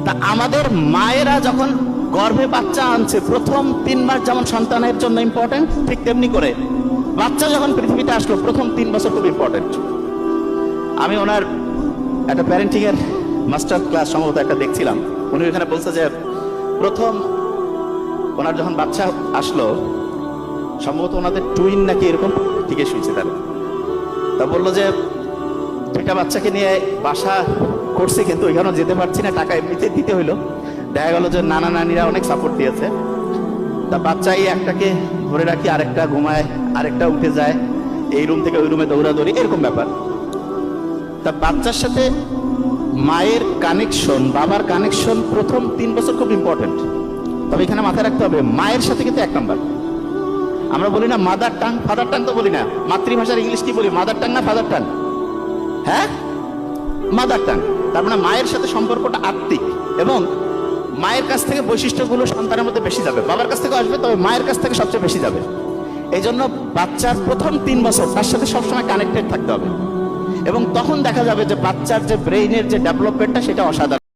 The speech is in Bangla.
তা আমাদের মায়েরা যখন গর্ভে বাচ্চা আনছে, প্রথম 3 মাস যেমন সন্তানের জন্য ইম্পর্টেন্ট, ঠিক তেমনি করে বাচ্চা যখন পৃথিবীতে আসলো প্রথম 3 বছর খুব ইম্পর্টেন্ট। আমি ওনার একটা প্যারেন্টিং এর মাস্টার ক্লাস সম্ভবত একটা দেখছিলাম, উনি এখানে বলছে যে প্রথম ওনার যখন বাচ্চা আসলো, সম্ভবত ওনাদের টুইন নাকি এরকম টিকে শুয়েছে তারা, তা বললো যে 2টা বাচ্চাকে নিয়ে বাসা করছি কিন্তু ওইখানেও যেতে পারছি না, টাকা এমনিতে দিতে হইলো। দেখা গেল যে নানা নানিরা অনেক সাপোর্ট দিয়েছে, তা বাচ্চাই একটাকে ধরে রাখি, আরেকটা ঘুমায়, আরেকটা উঠে যায়, এই রুম থেকে ওই রুমে দৌড়াদৌড়ি, এরকম ব্যাপার। তা বাচ্চার সাথে মায়ের কানেকশন, বাবার কানেকশন প্রথম 3 বছর খুব ইম্পর্টেন্ট। তবে এখানে মাথায় রাখতে হবে, মায়ের সাথে কিন্তু 1 নাম্বার। আমরা বলি না মাদার টাং, ফাদার টাং তো বলি না, মাতৃভাষার ইংলিশ কি বলি, মাদার টাং না ফাদার টাং? হ্যাঁ, মাদার টাং। তার মানে মায়ের সাথে সম্পর্কটা আত্মিক, এবং মায়ের কাছ থেকে বৈশিষ্ট্যগুলো সন্তানের মধ্যে বেশি যাবে, বাবার কাছ থেকে আসবে, তবে মায়ের কাছ থেকে সবচেয়ে বেশি যাবে। এই জন্য বাচ্চার প্রথম 3 বছর তার সাথে সবসময় কানেক্টেড থাকতে হবে, এবং তখন দেখা যাবে যে বাচ্চার যে ব্রেইনের যে ডেভেলপমেন্টটা সেটা অসাধারণ।